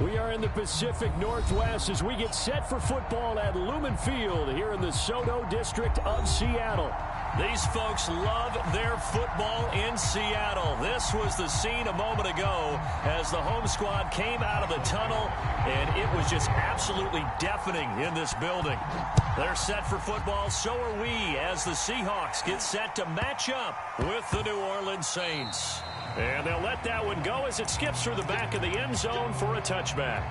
We are in the Pacific Northwest as we get set for football at Lumen Field here in the Soto District of Seattle. These folks love their football in Seattle. This was the scene a moment ago as the home squad came out of the tunnel, and it was just absolutely deafening in this building. They're set for football, so are we, as the Seahawks get set to match up with the New Orleans Saints. And they'll let that one go as it skips through the back of the end zone for a touchback.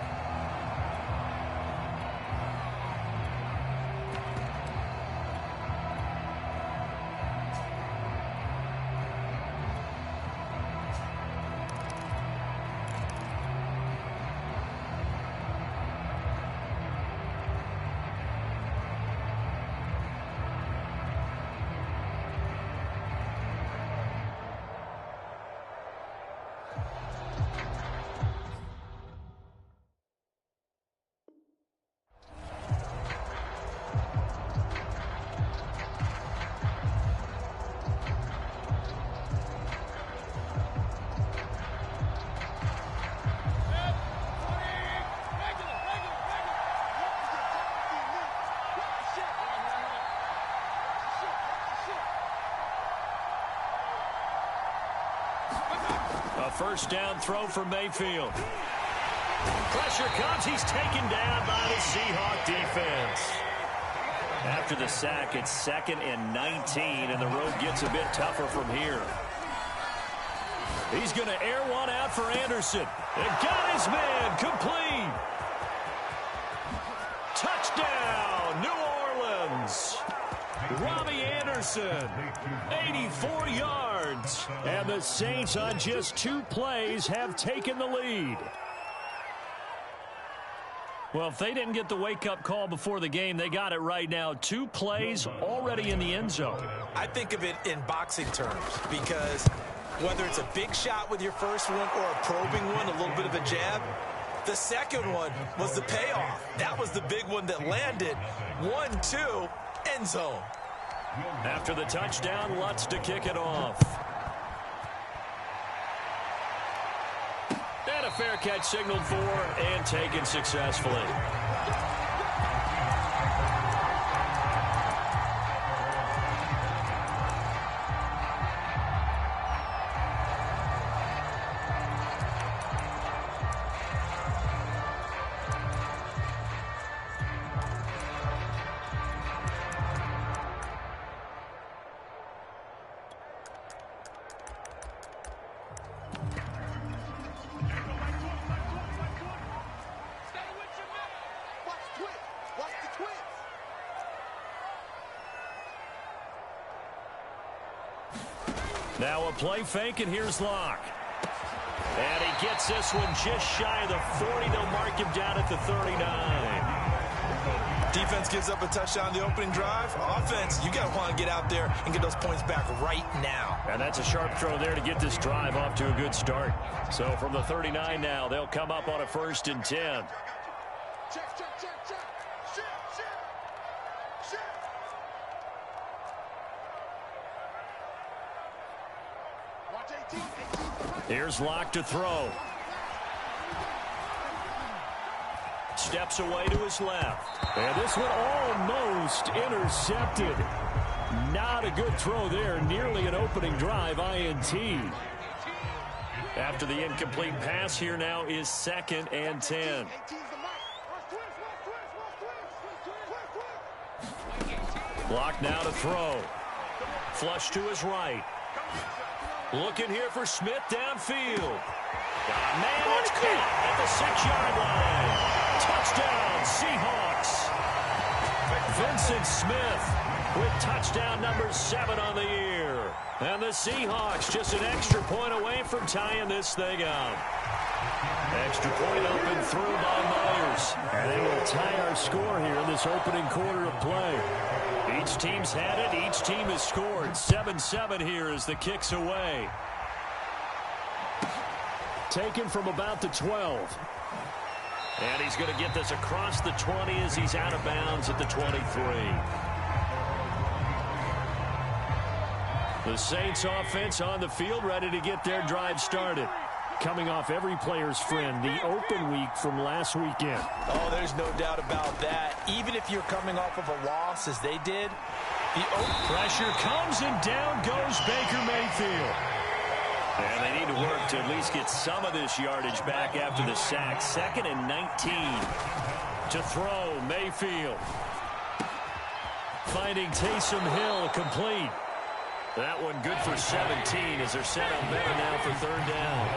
First down throw for Mayfield. Pressure comes. He's taken down by the Seahawk defense. After the sack, it's 2nd and 19, and the road gets a bit tougher from here. He's going to air one out for Anderson. And got his man complete. Touchdown, New Orleans. Robbie Anderson, 84 yards. And the Saints on just 2 plays have taken the lead. Well, if they didn't get the wake-up call before the game, they got it right now. 2 plays already in the end zone. I think of it in boxing terms because whether it's a big shot with your first one or a probing one, a little bit of a jab, the second one was the payoff. That was the big one that landed. 1-2, end zone. After the touchdown, Lutz to kick it off. And a fair catch signaled for and taken successfully. Now a play fake, and here's Locke. And he gets this one just shy of the 40. They'll mark him down at the 39. Defense gives up a touchdown the opening drive. Offense, you got to want to get out there and get those points back right now. And that's a sharp throw there to get this drive off to a good start. So from the 39 now, they'll come up on a 1st and 10. Here's Locke to throw. Steps away to his left. And this one almost intercepted. Not a good throw there. Nearly an opening drive, INT. After the incomplete pass, here now is 2nd and 10. Locke now to throw. Flush to his right. Looking here for Smith downfield. Man, it's caught at the 6-yard line. Touchdown, Seahawks. Vincent Smith with touchdown number 7 on the year. And the Seahawks just an extra point away from tying this thing up. Extra point up and through by Myers. And they will tie our score here in this opening quarter of play. Each team's had it. Each team has scored. 7-7 here as the kick's away. Taken from about the 12. And he's going to get this across the 20 as he's out of bounds at the 23. The Saints offense on the field ready to get their drive started. coming off every player's friend, the open week from last weekend. Oh, there's no doubt about that. Even if you're coming off of a loss as they did, the pressure comes and down goes Baker Mayfield. And they need to work to at least get some of this yardage back after the sack. 2nd and 19 to throw. Mayfield finding Taysom Hill complete. That one good for 17 as they're set up better now for 3rd down.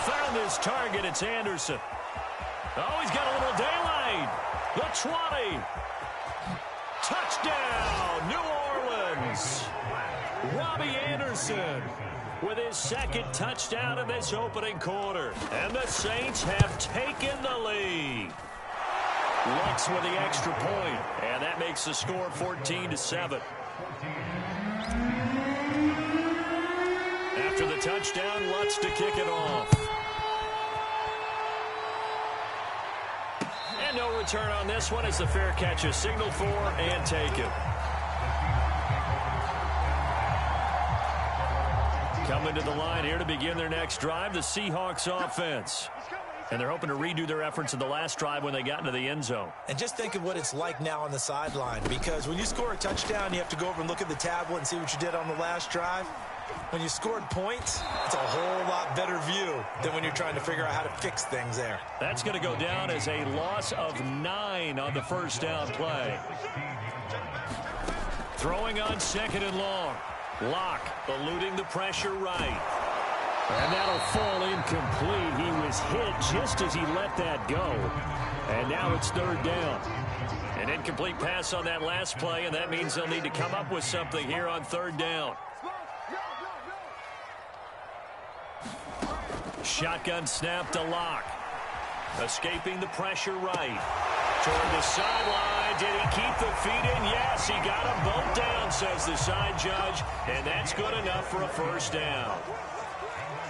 Found his target. It's Anderson. Oh, he's got a little daylight. The 20. Touchdown, New Orleans. Robbie Anderson with his 2nd touchdown in this opening quarter. And the Saints have taken the lead. Lutz with the extra point, and that makes the score 14-7. After the touchdown, Lutz to kick it off. And no return on this one as the fair catch is signaled for and taken. Coming to the line here to begin their next drive, the Seahawks offense. And they're hoping to redo their efforts in the last drive when they got into the end zone. And just think of what it's like now on the sideline, because when you score a touchdown, you have to go over and look at the tablet and see what you did on the last drive. When you scored points, it's a whole lot better view than when you're trying to figure out how to fix things there. That's going to go down as a loss of 9 on the first down play. Throwing on 2nd and long. Locke eluding the pressure right. And that'll fall incomplete. He was hit just as he let that go. And now it's 3rd down. An incomplete pass on that last play, and that means they'll need to come up with something here on 3rd down. Shotgun snap to Locke. Escaping the pressure right. Toward the sideline. Did he keep the feet in? Yes, he got them both down, says the side judge. And that's good enough for a 1st down.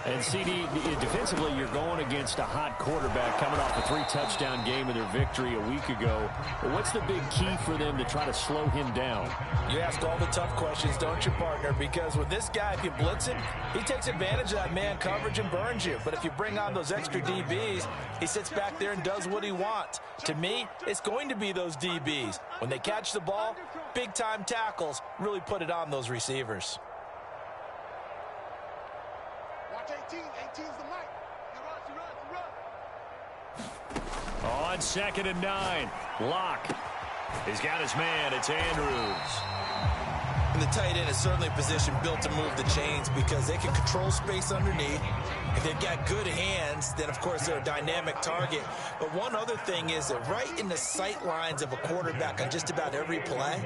And, CD, defensively, you're going against a hot quarterback coming off a 3-touchdown game of their victory a week ago. But what's the big key for them to try to slow him down? You ask all the tough questions, don't you, partner? Because with this guy, if you blitz him, he takes advantage of that man coverage and burns you. But if you bring on those extra DBs, he sits back there and does what he wants. To me, it's going to be those DBs. When they catch the ball, big-time tackles really put it on those receivers. 18's the mic. On 2nd and 9, Locke. He's got his man. It's Andrews. And the tight end is certainly a position built to move the chains because they can control space underneath. If they've got good hands, then, of course, they're a dynamic target. But one other thing is that right in the sight lines of a quarterback on just about every play,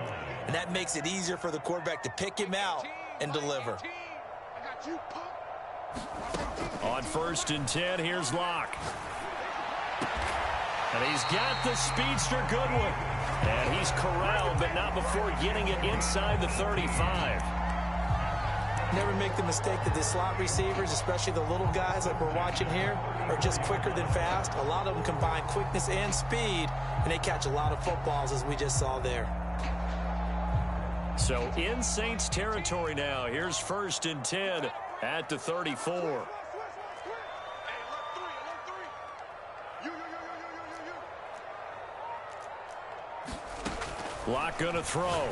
and that makes it easier for the quarterback to pick him out and deliver. On 1st and 10, here's Locke. And he's got the speedster Goodwin. And he's corralled, but not before getting it inside the 35. Never make the mistake that the slot receivers, especially the little guys like we're watching here, are just quicker than fast. A lot of them combine quickness and speed, and they catch a lot of footballs, as we just saw there. So in Saints territory now. Here's 1st and 10 at the 34. Locke going to throw.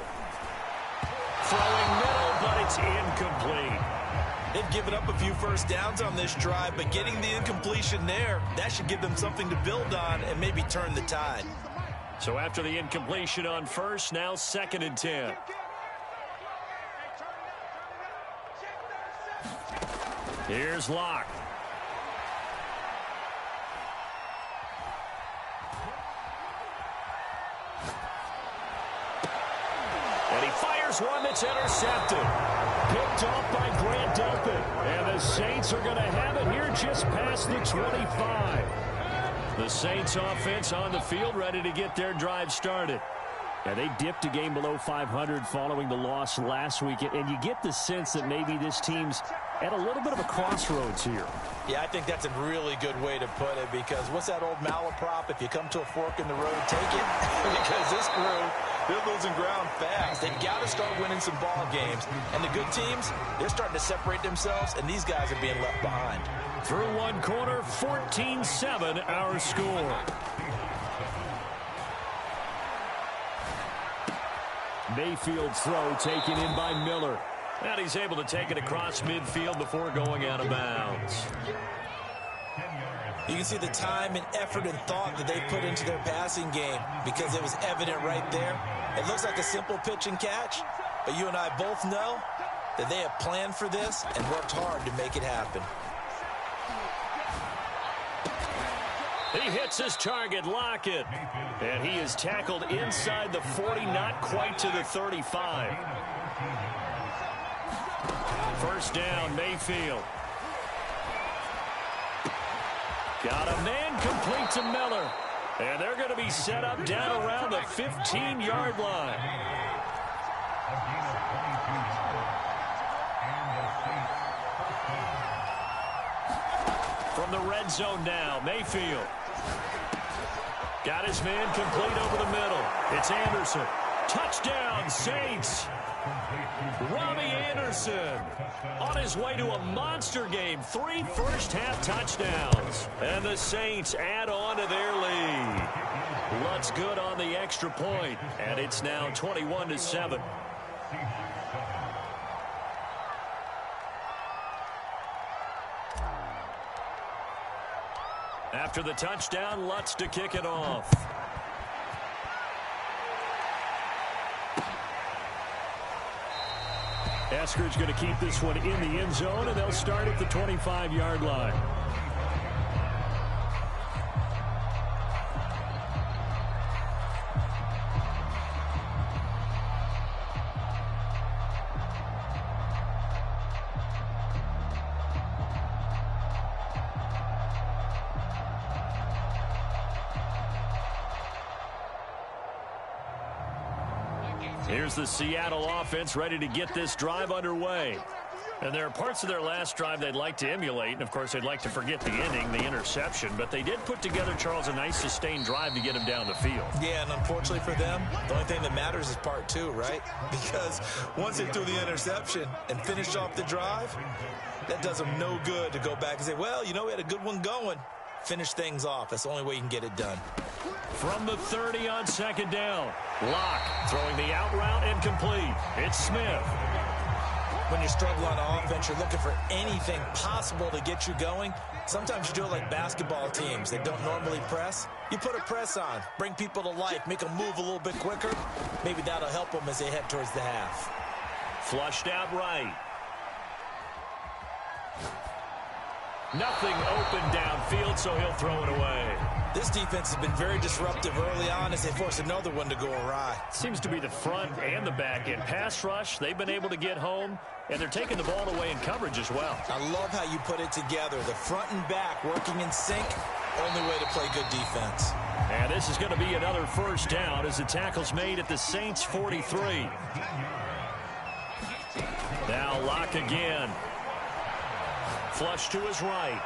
Throwing middle, but it's incomplete. They've given up a few 1st downs on this drive, but getting the incompletion there, that should give them something to build on and maybe turn the tide. So after the incompletion on 1st, now 2nd and 10. Here's Locke. And he fires one that's intercepted. Picked off by Grant Delpit. And the Saints are going to have it here just past the 25. The Saints offense on the field ready to get their drive started. Yeah, they dipped a game below 500 following the loss last week, and you get the sense that maybe this team's at a little bit of a crossroads here. Yeah, I think that's a really good way to put it, because what's that old malaprop? If you come to a fork in the road, take it. Because this crew, they're losing ground fast. They've got to start winning some ball games. And the good teams, they're starting to separate themselves, and these guys are being left behind. Through one quarter, 14-7 our score. Mayfield's throw taken in by Miller. And he's able to take it across midfield before going out of bounds. You can see the time and effort and thought that they put into their passing game, because it was evident right there. It looks like a simple pitch and catch, but you and I both know that they have planned for this and worked hard to make it happen. He hits his target, Lockett. And he is tackled inside the 40, not quite to the 35. First down, Mayfield. Got a man complete to Miller. And they're going to be set up down around the 15-yard line. From the red zone now, Mayfield. Got his man complete over the middle. It's Anderson. Touchdown, Saints. Robbie Anderson on his way to a monster game. 3 first-half touchdowns. And the Saints add on to their lead. Lutz good on the extra point, and it's now 21-7. After the touchdown, Lutz to kick it off. Esker's going to keep this one in the end zone, and they'll start at the 25-yard line. Here's the Seattle offense ready to get this drive underway. And there are parts of their last drive they'd like to emulate. And, of course, they'd like to forget the ending, the interception. But they did put together, Charles, a nice sustained drive to get him down the field. Yeah, and unfortunately for them, the only thing that matters is part 2, right? Because once they threw the interception and finished off the drive, that does them no good to go back and say, well, you know, we had a good one going. Finish things off. That's the only way you can get it done. From the 30 on second down. Locke throwing the out route and complete. It's Smith. When you struggle on offense, you're looking for anything possible to get you going. Sometimes you do it like basketball teams that don't normally press. You put a press on, bring people to life, make them move a little bit quicker. Maybe that'll help them as they head towards the half. Flushed out right. Nothing open downfield, so he'll throw it away. This defense has been very disruptive early on as they force another one to go awry. Seems to be the front and the back end. Pass rush, they've been able to get home, and they're taking the ball away in coverage as well. I love how you put it together. The front and back working in sync, only way to play good defense. And this is going to be another first down as the tackle's made at the Saints' 43. Now Locke again. Flush to his right.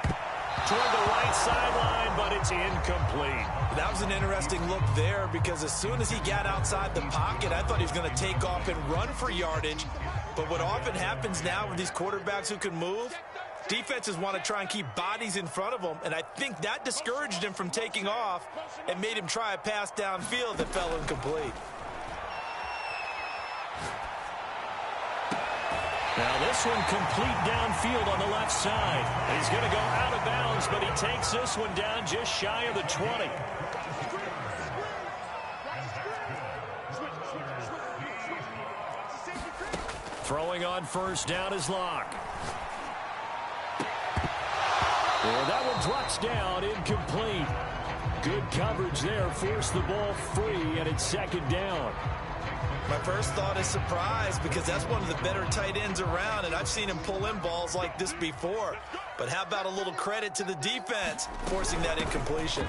Toward the right sideline, but it's incomplete. That was an interesting look there, because as soon as he got outside the pocket, I thought he was going to take off and run for yardage. But what often happens now with these quarterbacks who can move, defenses want to try and keep bodies in front of them, and I think that discouraged him from taking off and made him try a pass downfield that fell incomplete. Now this one complete downfield on the left side. He's going to go out of bounds, but he takes this one down just shy of the 20. Throwing on first down is Locke. And that one drops down, incomplete. Good coverage there, forced the ball free, and it's second down. My first thought is surprise, because that's one of the better tight ends around, and I've seen him pull in balls like this before. But how about a little credit to the defense forcing that incompletion?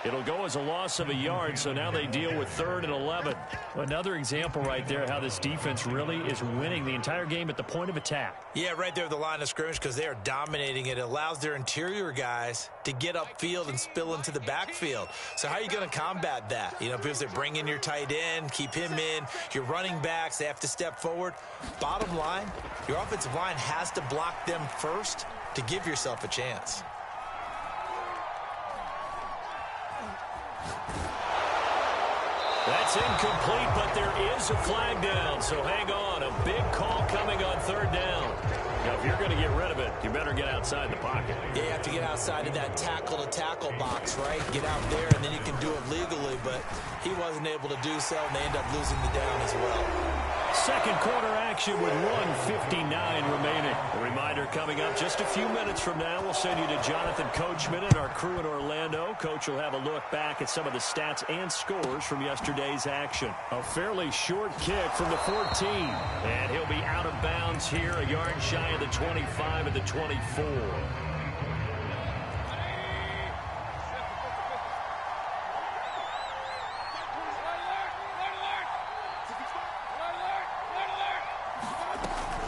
It'll go as a loss of a yard, so now they deal with 3rd and 11. Another example right there how this defense really is winning the entire game at the point of attack. Yeah, right there at the line of scrimmage because they are dominating it. It allows their interior guys to get upfield and spill into the backfield. So how are you going to combat that? You know, because they bring in your tight end, keep him in, your running backs, they have to step forward. Bottom line, your offensive line has to block them first to give yourself a chance. That's incomplete, but there is a flag down, so hang on. A big call coming on 3rd down. Now, if you're going to get rid of it, you better get outside the pocket. Yeah, you have to get outside of that tackle-to-tackle box, right? Get out there, and then you can do it legally, but he wasn't able to do so, and they end up losing the down as well. Second quarter action with 1:59 remaining. A reminder coming up just a few minutes from now. We'll send you to Jonathan Coachman and our crew in Orlando. Coach will have a look back at some of the stats and scores from yesterday's action. A fairly short kick from the 14. And he'll be out of bounds here, a yard shy of the 25 at the 24.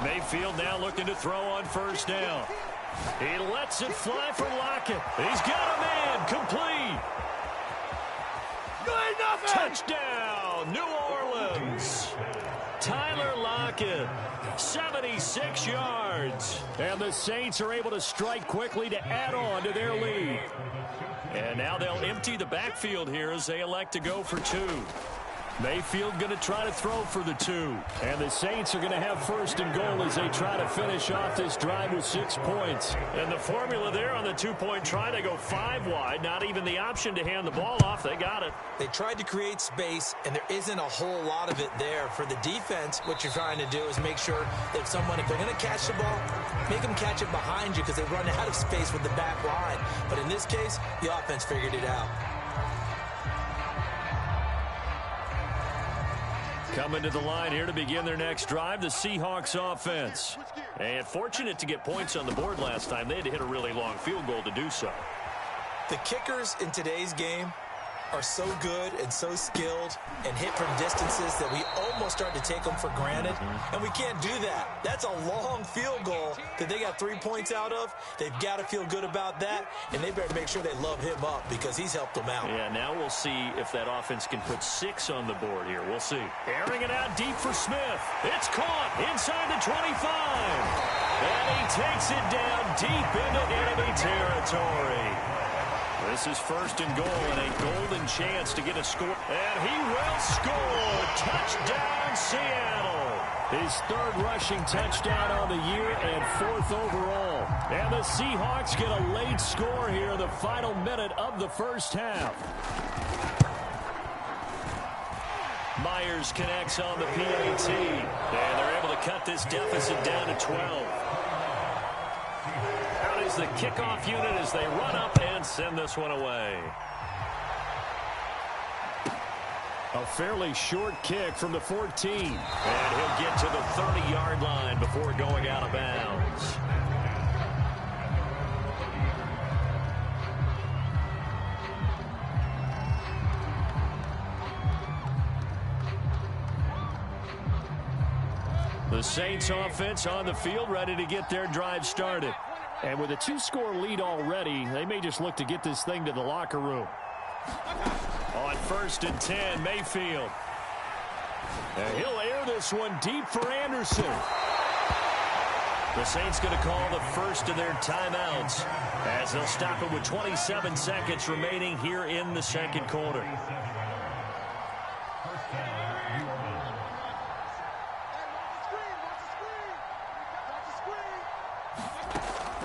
Mayfield now looking to throw on 1st down. He lets it fly for Lockett. He's got a man. Complete. Touchdown, New Orleans. Tyler Lockett, 76 yards. And the Saints are able to strike quickly to add on to their lead. And now they'll empty the backfield here as they elect to go for 2. Mayfield going to try to throw for the 2. And the Saints are going to have 1st and goal as they try to finish off this drive with 6 points. And the formula there on the 2-point try, they go 5 wide. Not even the option to hand the ball off. They got it. They tried to create space, and there isn't a whole lot of it there. For the defense, what you're trying to do is make sure that if they're going to catch the ball, make them catch it behind you because they run out of space with the back line. But in this case, the offense figured it out. Coming to the line here to begin their next drive, the Seahawks offense. And fortunate to get points on the board last time. They had to hit a really long field goal to do so. The kickers in today's game are so good and so skilled and hit from distances that we almost start to take them for granted. And we can't do that. That's a long field goal that they got 3 points out of. They've got to feel good about that, and they better make sure they love him up because he's helped them out. Yeah, now we'll see if that offense can put 6 on the board here. We'll see. Airing it out deep for Smith. It's caught inside the 25. And he takes it down deep into enemy territory. This is 1st and goal and a golden chance to get a score. And he will score. Touchdown, Seattle. His 3rd rushing touchdown on the year and 4th overall. And the Seahawks get a late score here in the final minute of the 1st half. Myers connects on the PAT. And they're able to cut this deficit down to 12. Out is the kickoff unit as they run up and send this one away. A fairly short kick from the 14. And he'll get to the 30-yard line before going out of bounds. The Saints offense on the field ready to get their drive started. And with a 2-score lead already, they may just look to get this thing to the locker room. On 1st and 10, Mayfield. And he'll air this one deep for Anderson. The Saints going to call the first of their timeouts as they'll stop it with 27 seconds remaining here in the 2nd quarter.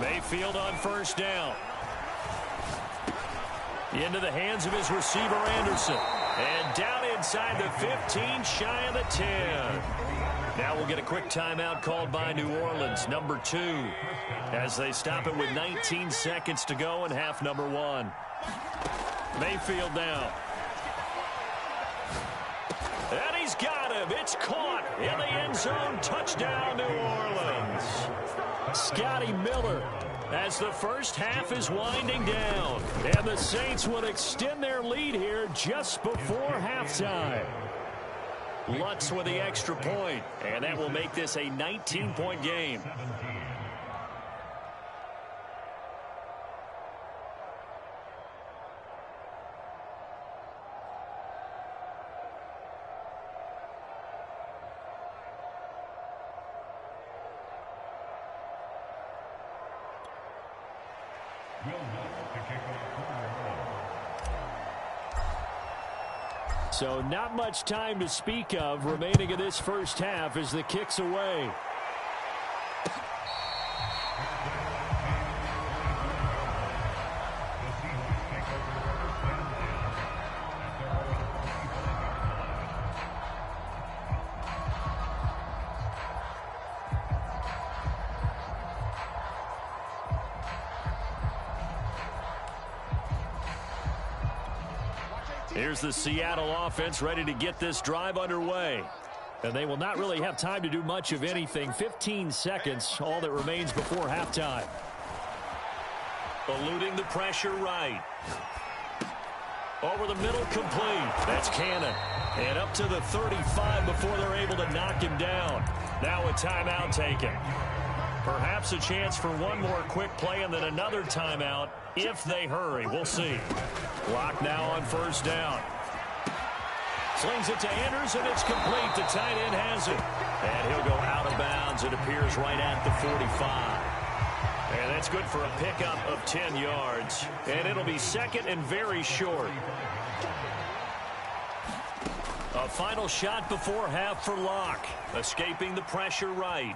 Mayfield on 1st down. Into the hands of his receiver, Anderson. And down inside the 15, shy of the 10. Now we'll get a quick timeout called by New Orleans, number 2, as they stop it with 19 seconds to go in half number 1. Mayfield now. And he's got him. It's caught in the end zone. Touchdown, New Orleans. Scotty Miller as the first half is winding down. And the Saints will extend their lead here just before halftime. Lutz with the extra point, and that will make this a 19-point game. So not much time to speak of remaining in this first half as the kick's away. Here's the Seattle offense ready to get this drive underway. And they will not really have time to do much of anything. 15 seconds, all that remains before halftime. Eluding the pressure right. Over the middle, complete. That's Cannon. And up to the 35 before they're able to knock him down. Now a timeout taken. Perhaps a chance for one more quick play and then another timeout if they hurry. We'll see. Clock now on first down. Slings it to Andrews, and it's complete. The tight end has it. And he'll go out of bounds. It appears right at the 45. And that's good for a pickup of 10 yards. And it'll be second and very short. A final shot before half for Locke. Escaping the pressure right.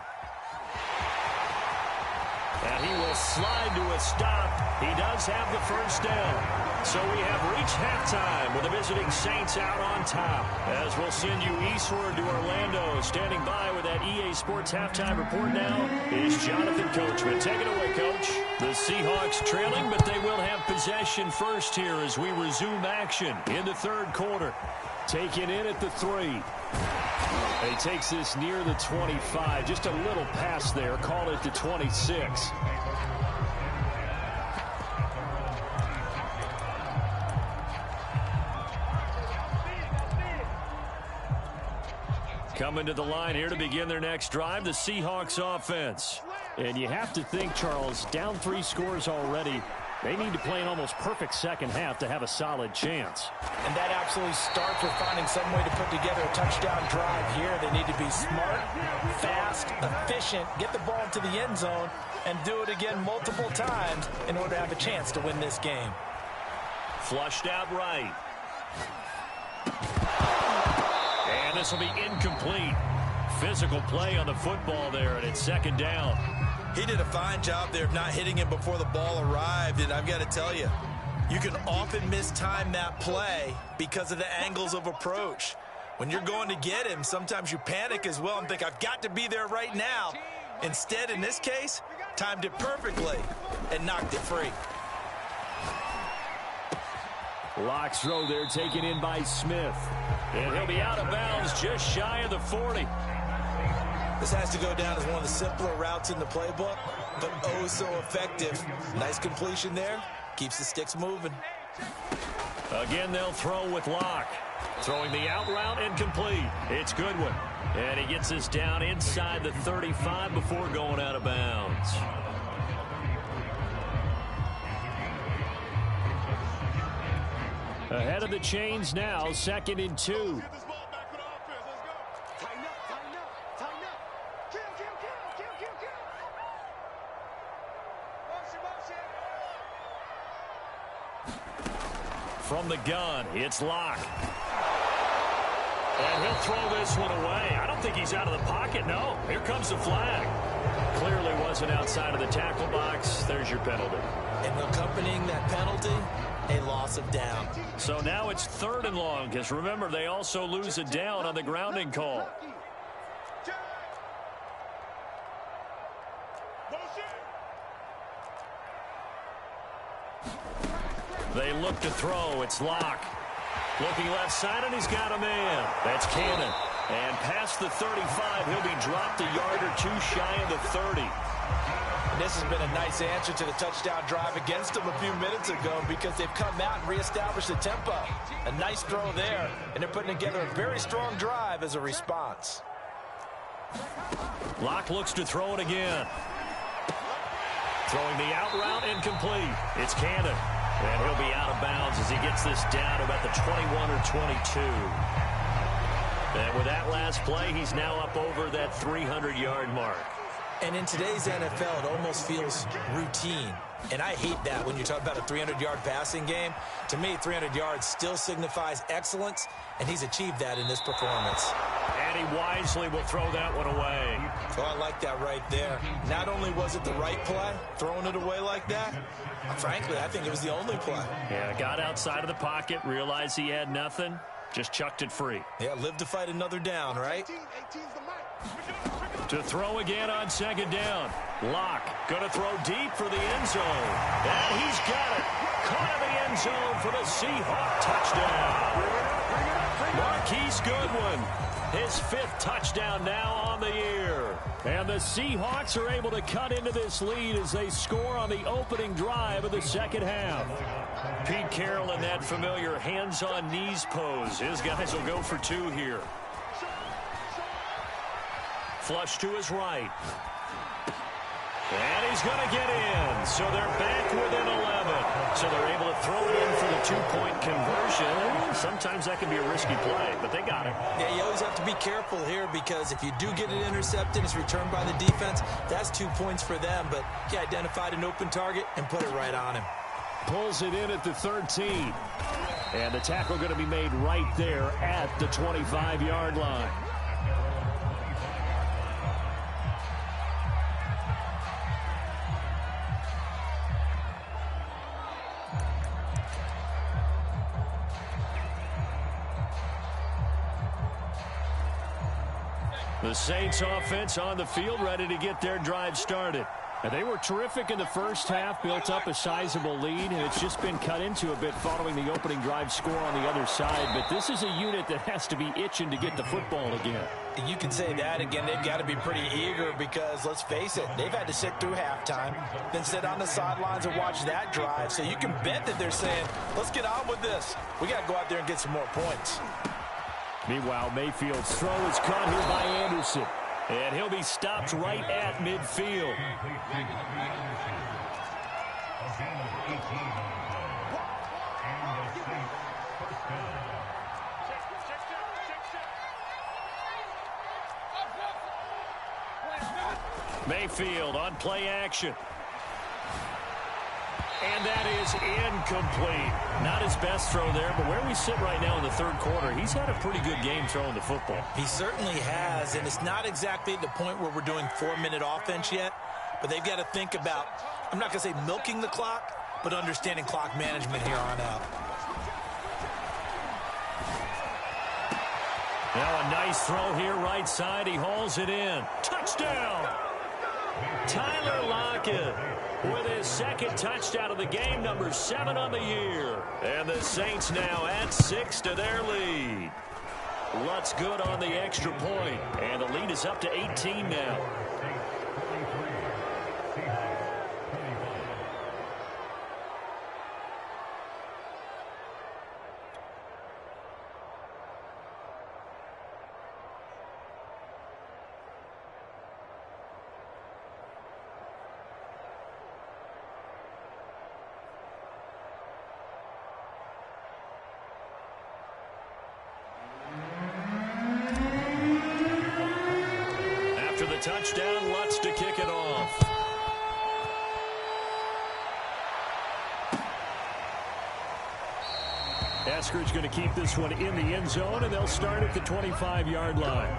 And he will slide to a stop. He does have the first down. So we have reached halftime with the visiting Saints out on top. As we'll send you eastward to Orlando. Standing by with that EA Sports halftime report now is Jonathan Coachman. Take it away, Coach. The Seahawks trailing, but they will have possession first here as we resume action in the third quarter. Taken in at the 3. He takes this near the 25. Just a little pass there. Call it the 26. Coming to the line here to begin their next drive, the Seahawks offense. And you have to think, Charles, down 3 scores already. They need to play an almost perfect second half to have a solid chance. And that absolutely starts with finding some way to put together a touchdown drive here. They need to be smart, fast, efficient, get the ball into the end zone, and do it again multiple times in order to have a chance to win this game. Flushed out right. And this will be incomplete. Physical play on the football there, and it's second down. He did a fine job there of not hitting him before the ball arrived, and I've got to tell you, you can often mistime that play because of the angles of approach. When you're going to get him, sometimes you panic as well and think, I've got to be there right now. Instead, in this case, timed it perfectly and knocked it free. Locke's throw there taken in by Smith. And he'll be out of bounds just shy of the 40. This has to go down as one of the simpler routes in the playbook, but oh so effective. Nice completion there. Keeps the sticks moving. Again, they'll throw with Locke. Throwing the out route and complete. It's Goodwin. And he gets this down inside the 35 before going out of bounds. Ahead of the chains now, 2nd and 2. From the gun, it's Locke. And he'll throw this one away. I don't think he's out of the pocket, no. Here comes the flag. Clearly wasn't outside of the tackle box. There's your penalty. And accompanying that penalty, a loss of down. So now it's 3rd and long, because remember, they also lose a down on the grounding call. They look to throw. It's Locke. Looking left side, and he's got a man. That's Cannon. And past the 35, he'll be dropped a yard or two shy of the 30. In this has been a nice answer to the touchdown drive against them a few minutes ago because they've come out and reestablished the tempo. A nice throw there, and they're putting together a very strong drive as a response. Locke looks to throw it again. Throwing the out route incomplete. It's Cannon. And he'll be out of bounds as he gets this down to about the 21 or 22. And with that last play, he's now up over that 300-yard mark. And in today's NFL, it almost feels routine. And I hate that when you talk about a 300-yard passing game. To me, 300 yards still signifies excellence, and he's achieved that in this performance. And he wisely will throw that one away. Oh, I like that right there. Not only was it the right play, throwing it away like that, frankly, I think it was the only play. Yeah, got outside of the pocket, realized he had nothing, just chucked it free. Yeah, live to fight another down, right? 18's the mic. To throw again on second down. Locke going to throw deep for the end zone. And he's got it. Caught in the end zone for the Seahawk touchdown. Marquise Goodwin, his 5th touchdown now on the year. And the Seahawks are able to cut into this lead as they score on the opening drive of the second half. Pete Carroll in that familiar hands-on knees pose. His guys will go for 2 here. Flush to his right. And he's going to get in. So they're back within 11. So they're able to throw it in for the 2-point conversion. Sometimes that can be a risky play, but they got it. Yeah, you always have to be careful here because if you do get it intercepted, it's returned by the defense, that's 2 points for them. But he identified an open target and put it right on him. Pulls it in at the 13. And the tackle going to be made right there at the 25-yard line. The Saints offense on the field, ready to get their drive started. And they were terrific in the first half, built up a sizable lead, and it's just been cut into a bit following the opening drive score on the other side. But this is a unit that has to be itching to get the football again. You can say that again. They've got to be pretty eager because, let's face it, they've had to sit through halftime, then sit on the sidelines and watch that drive. So you can bet that they're saying, let's get on with this. We got to go out there and get some more points. Meanwhile, Mayfield's throw is caught here by Anderson. And he'll be stopped right at midfield. Mayfield on play action. And that is incomplete. Not his best throw there, but where we sit right now in the third quarter, he's had a pretty good game throwing the football. He certainly has, and it's not exactly at the point where we're doing 4-minute offense yet, but they've got to think about, I'm not going to say milking the clock, but understanding clock management here on out. Now a nice throw here right side. He hauls it in. Touchdown! Tyler Lockett with his 2nd touchdown of the game, number 7 on the year. And the Saints now add 6 to their lead. Lutz good on the extra point, and the lead is up to 18 now. Touchdown, Lutz to kick it off. Eskridge going to keep this one in the end zone, and they'll start at the 25-yard line.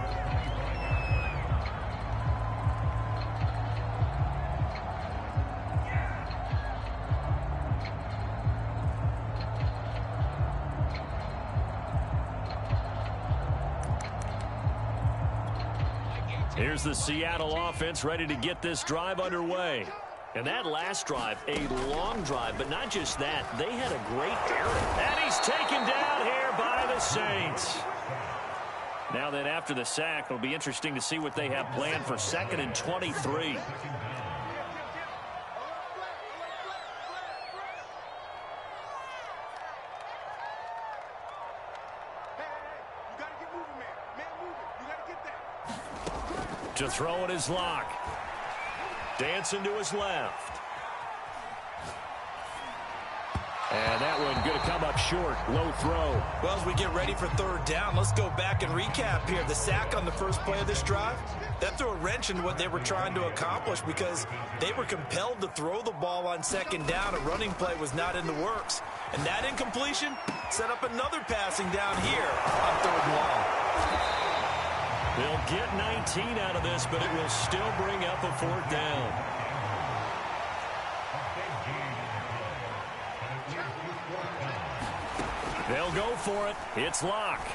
Here's the Seattle offense ready to get this drive underway. And that last drive, a long drive, but not just that. They had a great error. And he's taken down here by the Saints. Now then, after the sack, it'll be interesting to see what they have planned for 2nd and 23. To throw in his lock. Dancing to his left. And that one going to come up short. Low throw. Well, as we get ready for third down, let's go back and recap here. The sack on the first play of this drive, that threw a wrench into what they were trying to accomplish because they were compelled to throw the ball on second down. A running play was not in the works. And that incompletion set up another passing down here on third and long. They'll get 19 out of this, but it will still bring up a fourth down. They'll go for it. It's Locke.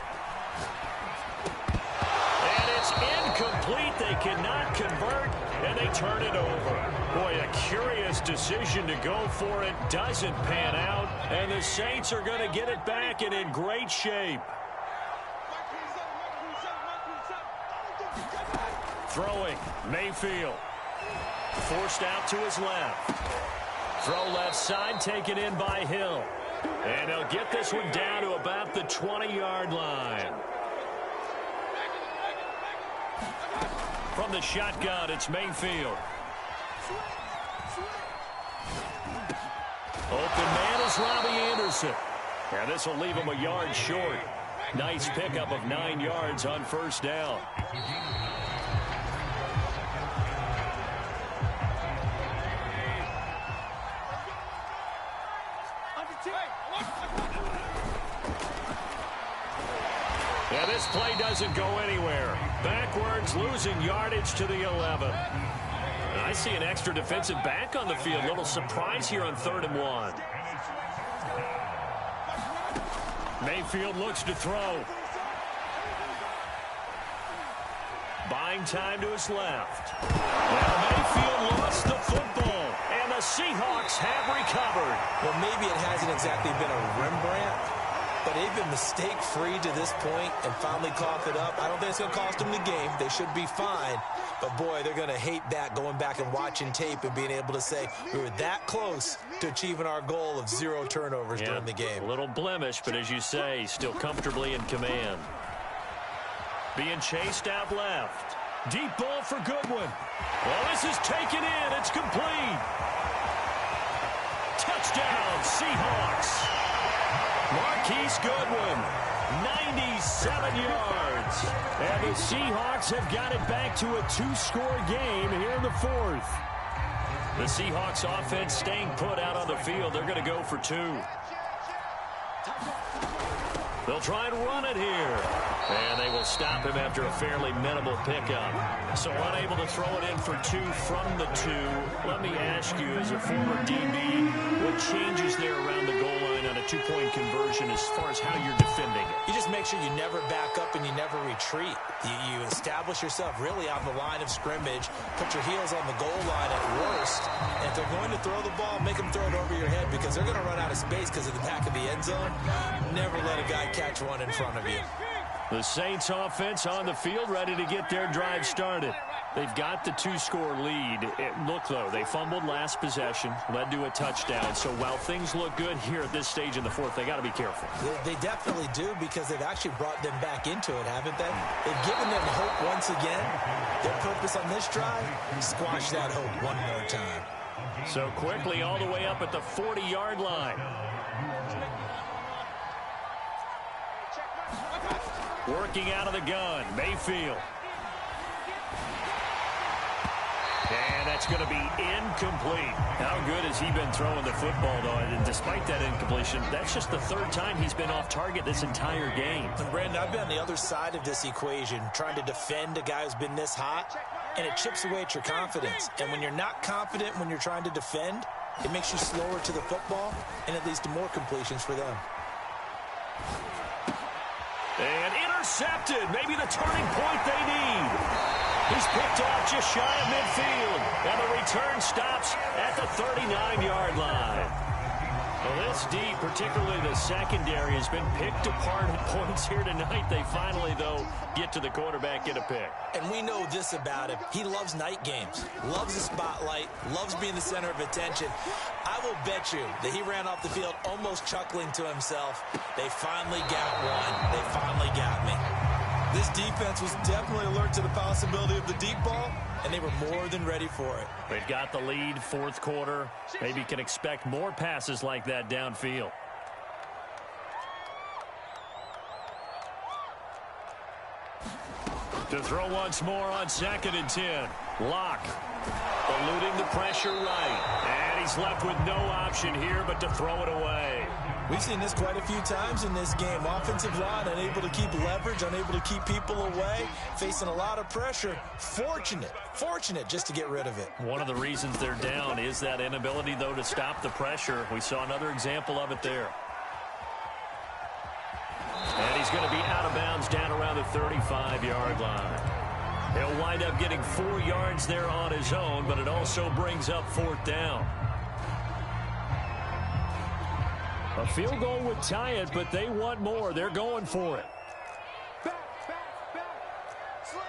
And it's incomplete. They cannot convert, and they turn it over. Boy, a curious decision to go for it. Doesn't pan out, and the Saints are going to get it back and in great shape. Throwing, Mayfield. Forced out to his left. Throw left side, taken in by Hill. And he'll get this one down to about the 20-yard line. From the shotgun, it's Mayfield. Open man is Robbie Anderson. And this will leave him a yard short. Nice pickup of 9 yards on first down. Yeah, this play doesn't go anywhere. Backwards, losing yardage to the 11. I see an extra defensive back on the field. A little surprise here on 3rd and 1. Mayfield looks to throw. Buying time to his left. Now Mayfield lost the football, and the Seahawks have recovered. Well, maybe it hasn't exactly been a Rembrandt, but they've been mistake-free to this point and finally coughed it up. I don't think it's going to cost them the game. They should be fine. But, boy, they're going to hate that, going back and watching tape and being able to say we were that close to achieving our goal of 0 turnovers during the game. A little blemish, but as you say, still comfortably in command. Being chased out left. Deep ball for Goodwin. Well, this is taken in. It's complete. Touchdown, Seahawks. Marquise Goodwin, 97 yards. And the Seahawks have got it back to a 2-score game here in the 4th. The Seahawks offense staying put out on the field. They're going to go for 2. They'll try and run it here. And they will stop him after a fairly minimal pickup. So unable to throw it in for 2 from the 2. Let me ask you, as a former DB, what changes there around the goal line on a 2-point conversion as far as how you're defending it? You just make sure you never back up and you never retreat. You establish yourself really on the line of scrimmage, put your heels on the goal line at worst, and if they're going to throw the ball, make them throw it over your head because they're going to run out of space because of the back of the end zone. Never let a guy catch one in front of you. The Saints offense on the field ready to get their drive started. They've got the 2-score lead. Look, though, they fumbled last possession, led to a touchdown. So while things look good here at this stage in the 4th, they got to be careful. They definitely do because they've actually brought them back into it, haven't they? They've given them hope once again. Their purpose on this drive, squash that hope one more time. So quickly all the way up at the 40-yard line. Working out of the gun, Mayfield. And that's going to be incomplete. How good has he been throwing the football, though? And despite that incompletion, that's just the 3rd time he's been off target this entire game. And Brandon, I've been on the other side of this equation, trying to defend a guy who's been this hot, and it chips away at your confidence. And when you're not confident when you're trying to defend, it makes you slower to the football, and it leads to more completions for them. And intercepted. Maybe the turning point they need. He's picked off just shy of midfield. And the return stops at the 39-yard line. Well, this D, particularly the secondary, has been picked apart at points here tonight. They finally, though, get to the quarterback, get a pick. And we know this about him. He loves night games, loves the spotlight, loves being the center of attention. I will bet you that he ran off the field almost chuckling to himself. They finally got one. They finally got me. This defense was definitely alert to the possibility of the deep ball, and they were more than ready for it. They've got the lead, fourth quarter. Maybe can expect more passes like that downfield. To throw once more on 2nd and 10. Locke eluding the pressure right. And he's left with no option here but to throw it away. We've seen this quite a few times in this game. Offensive line unable to keep leverage, unable to keep people away, facing a lot of pressure. Fortunate just to get rid of it. One of the reasons they're down is that inability, though, to stop the pressure. We saw another example of it there. And he's going to be out of bounds down around the 35-yard line. He'll wind up getting 4 yards there on his own, but it also brings up 4th down. A field goal would tie it, but they want more. They're going for it. Back. Slant.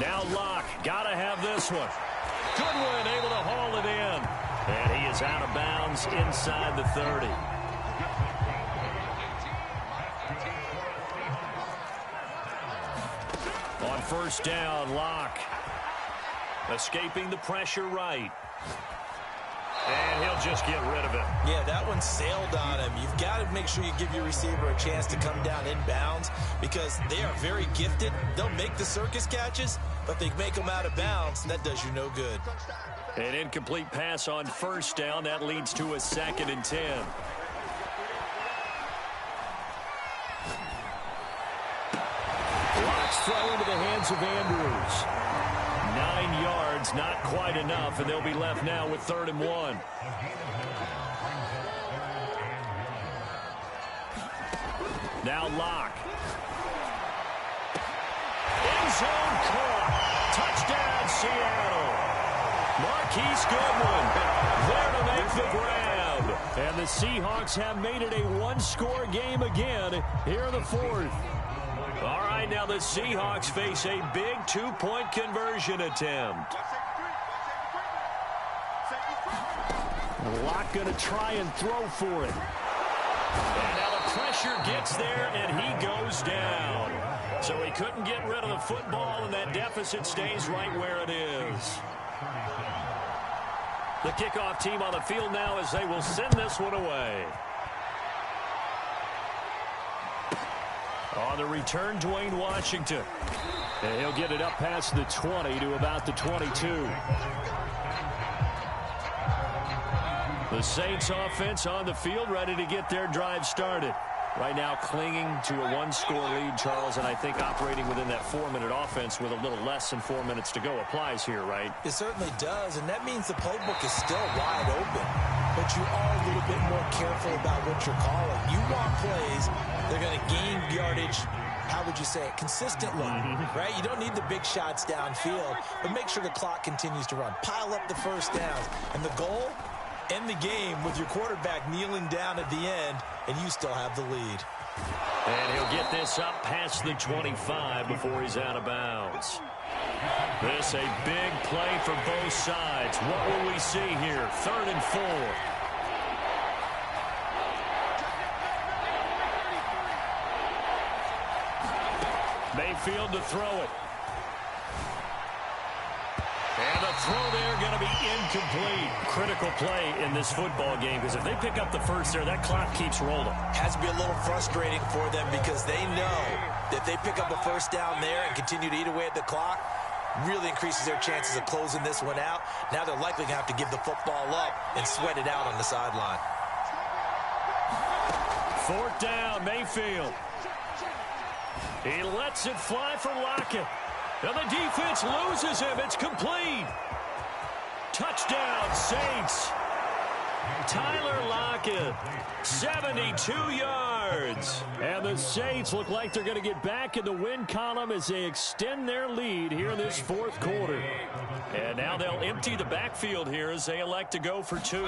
Now Locke, got to have this one. Goodwin able to haul it in. And he is out of bounds inside the 30. On 1st down, Locke escaping the pressure right. And he'll just get rid of it. Yeah, that one sailed on him. You've got to make sure you give your receiver a chance to come down inbounds because they are very gifted. They'll make the circus catches, but they make them out of bounds. That does you no good. An incomplete pass on 1st down. That leads to a 2nd and 10. Locke's throw into the hands of Andrews. 9 yards, not quite enough, and they'll be left now with 3rd and 1. Now Locke. End zone caught. Touchdown, Seattle. Marquise Goodwin there to make the grab. And the Seahawks have made it a one-score game again here in the 4th. All right, now the Seahawks face a big 2-point conversion attempt. Locke going to try and throw for it. And now the pressure gets there, and he goes down. So he couldn't get rid of the football, and that deficit stays right where it is. The kickoff team on the field now as they will send this one away. On the return, Dwayne Washington. And he'll get it up past the 20 to about the 22. The Saints offense on the field ready to get their drive started. Right now clinging to a one-score lead, Charles, and I think operating within that 4-minute offense with a little less than 4 minutes to go applies here, right? It certainly does, and that means the playbook is still wide open. But you are a little bit more careful about what you're calling. You want plays, they're going to gain yardage, how would you say it, consistently, right? You don't need the big shots downfield, but make sure the clock continues to run. Pile up the first downs, and the goal, end the game with your quarterback kneeling down at the end, and you still have the lead. And he'll get this up past the 25 before he's out of bounds. This a big play for both sides. What will we see here? 3rd and 4. Mayfield to throw it. And the throw there going to be incomplete. Critical play in this football game because if they pick up the first there, that clock keeps rolling. Has to be a little frustrating for them because they know that if they pick up a first down there and continue to eat away at the clock, really increases their chances of closing this one out. Now they're likely going to have to give the football up and sweat it out on the sideline. 4th down, Mayfield. He lets it fly for Lockett. And the defense loses him. It's complete. Touchdown, Saints. Tyler Lockett, 72 yards. And the Saints look like they're going to get back in the win column as they extend their lead here in this 4th quarter. And now they'll empty the backfield here as they elect to go for 2.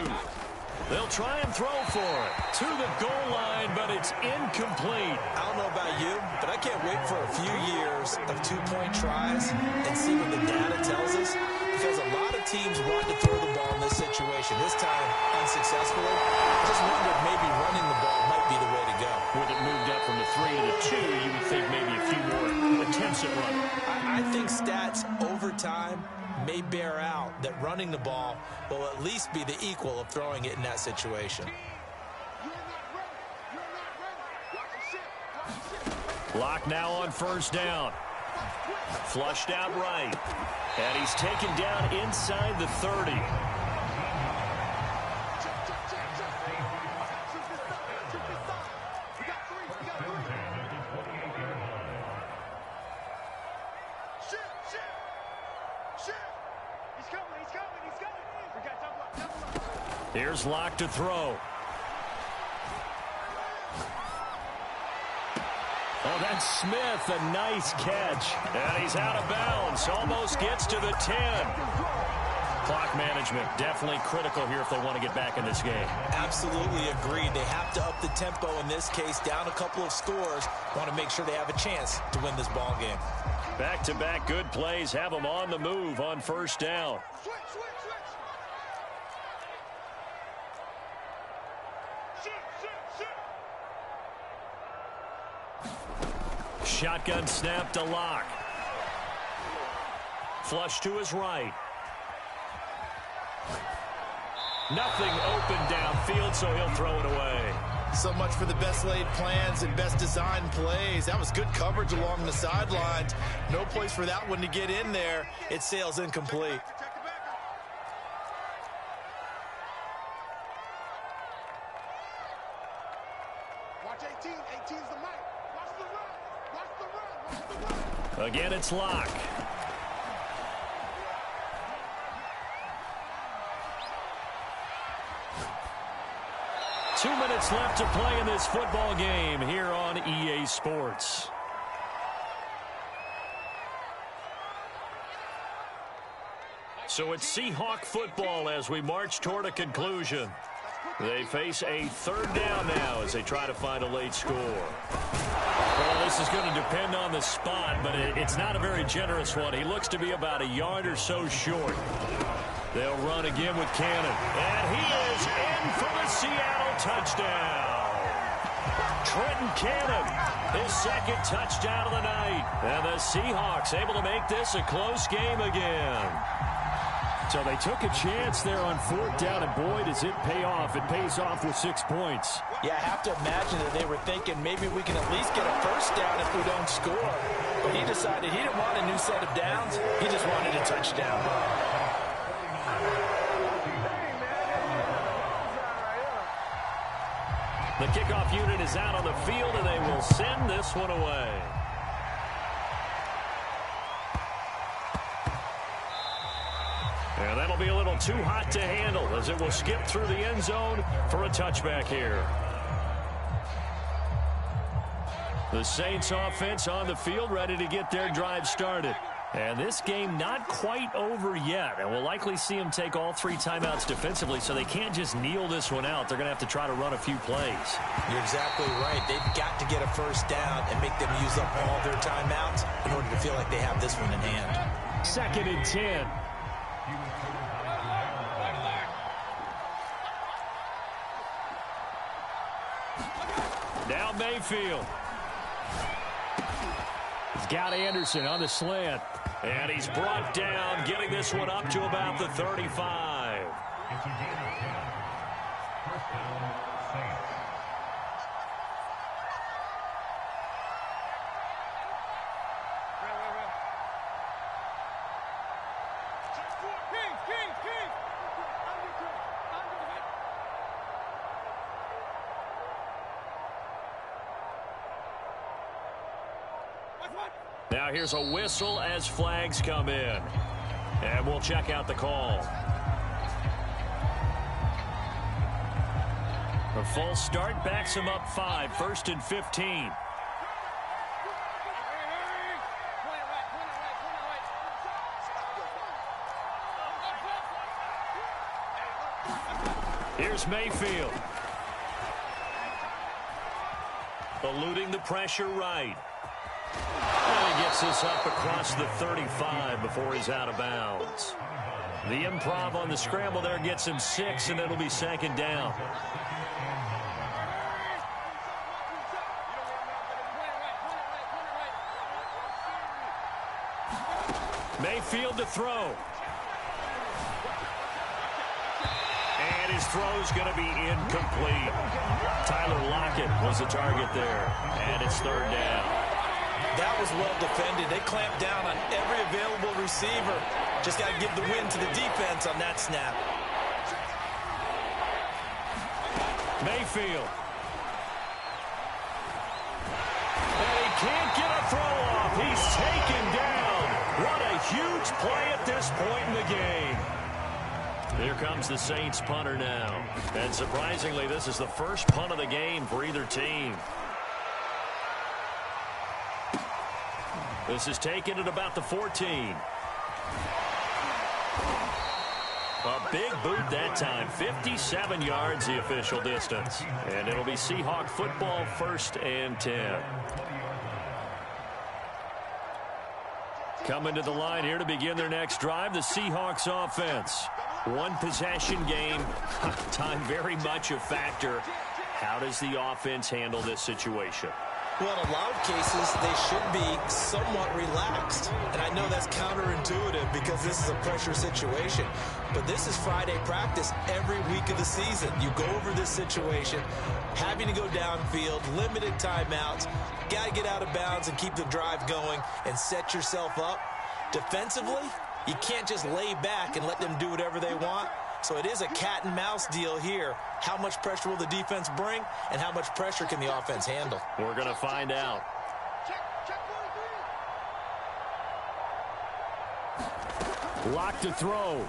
They'll try and throw for it to the goal line, but it's incomplete. I don't know about you, but I can't wait for a few years of 2-point tries and see what the data tells us. because a lot of teams want to throw the ball in this situation. This time, unsuccessfully. I just wonder if maybe running the ball might be the way to go. With it moved up from the 3 to the 2, you would think maybe a few more attempts at running. I think stats over time may bear out that running the ball will at least be the equal of throwing it in that situation. Block now on first down. Flushed out right. And he's taken down inside the 30. Here's Locke to throw. Oh, that's Smith, a nice catch. And he's out of bounds, almost gets to the 10. Clock management, definitely critical here if they want to get back in this game. Absolutely agreed. They have to up the tempo in this case, down a couple of scores. Want to make sure they have a chance to win this ball game. Back-to-back good plays have them on the move on first down. Shotgun snap to Locke. Flush to his right. Nothing open downfield, so he'll throw it away. So much for the best laid plans and best designed plays. That was good coverage along the sidelines. No place for that one to get in there. It sails incomplete. Watch 18. 18's the mic. Watch the run. Watch the run. Watch the run. Again, it's Locke. Two minutes left to play in this football game here on EA Sports. So it's Seahawk football as we march toward a conclusion. They face a third down now as they try to find a late score. Well, this is going to depend on the spot, but it's not a very generous one. He looks to be about a yard or so short. They'll run again with Cannon. And he is in for the Seattle touchdown. Trenton Cannon, his second touchdown of the night. And the Seahawks able to make this a close game again. So they took a chance there on fourth down, and boy, does it pay off. It pays off with 6 points. Yeah, I have to imagine that they were thinking maybe we can at least get a first down if we don't score. But he decided he didn't want a new set of downs. He just wanted a touchdown. The kickoff unit is out on the field, and they will send this one away. And that'll be a little too hot to handle as it will skip through the end zone for a touchback here. The Saints offense on the field ready to get their drive started. And this game not quite over yet. And we'll likely see them take all 3 timeouts defensively, so they can't just kneel this one out. They're going to have to try to run a few plays. You're exactly right. They've got to get a first down and make them use up all their timeouts in order to feel like they have this one in hand. 2nd and 10. Now Mayfield. He's got Anderson on the slant. And he's brought down, getting this one up to about the 35. Now here's a whistle as flags come in. And we'll check out the call. A full start backs him up 5, 1st and 15. Here's Mayfield. Eluding the pressure right. And he gets this up across the 35 before he's out of bounds. The improv on the scramble there gets him 6, and it'll be 2nd down. Mayfield to throw. And his throw's going to be incomplete. Tyler Lockett was the target there. And it's 3rd down. That was well defended. They clamped down on every available receiver. Just got to give the win to the defense on that snap. Mayfield. And he can't get a throw off. He's taken down. What a huge play at this point in the game. Here comes the Saints punter now. And surprisingly, this is the first punt of the game for either team. This is taken at about the 14. A big boot that time. 57 yards the official distance. And it'll be Seahawk football, 1st and 10. Coming to the line here to begin their next drive, the Seahawks offense. One possession game. Time very much a factor. How does the offense handle this situation? Well, in a lot of cases, they should be somewhat relaxed. And I know that's counterintuitive because this is a pressure situation. But this is Friday practice every week of the season. You go over this situation, having to go downfield, limited timeouts, got to get out of bounds and keep the drive going and set yourself up. Defensively, you can't just lay back and let them do whatever they want. So it is a cat and mouse deal here. How much pressure will the defense bring, and how much pressure can the offense handle? We're going to find out. Lock to throw.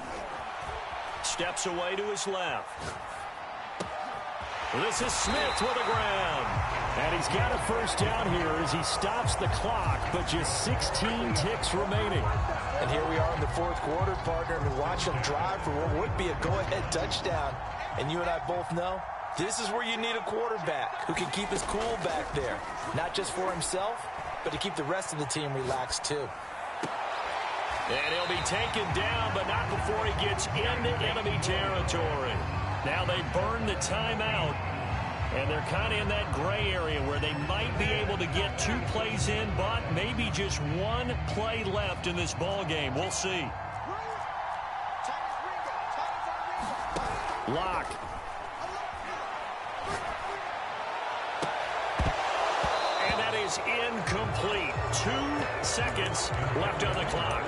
Steps away to his left. This is Smith with the ground. And he's got a 1st down here as he stops the clock, but just 16 ticks remaining. And here we are in the 4th quarter, partner, and watch him drive for what would be a go-ahead touchdown. And you and I both know this is where you need a quarterback who can keep his cool back there. Not just for himself, but to keep the rest of the team relaxed too. And he'll be taken down, but not before he gets into enemy territory. Now they burn the timeout, and they're kind of in that gray area where they might be able to get 2 plays in, but maybe just 1 play left in this ball game. We'll see. Lock. And that is incomplete. 2 seconds left on the clock.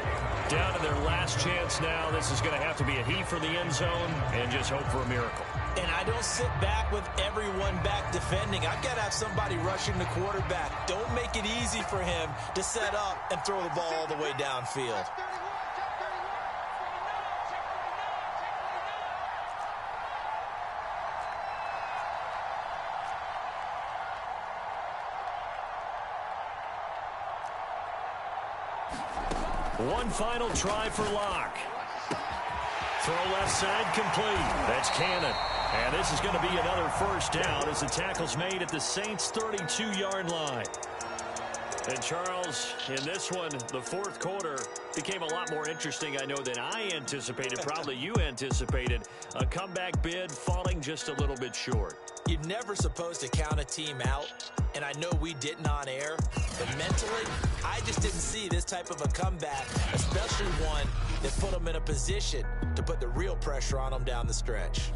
Down to their last chance now. This is going to have to be a heave for the end zone and just hope for a miracle. And I don't sit back with everyone back defending. I've got to have somebody rushing the quarterback. Don't make it easy for him to set up and throw the ball all the way downfield. One final try for Locke. Throw left side complete. That's Cannon. And this is going to be another 1st down as the tackle's made at the Saints' 32-yard line. And Charles, in this one, the 4th quarter became a lot more interesting, I know, than I anticipated. Probably you anticipated. A comeback bid falling just a little bit short. You're never supposed to count a team out, and I know we didn't on air, but mentally, I just didn't see this type of a comeback, especially one that put them in a position to put the real pressure on them down the stretch.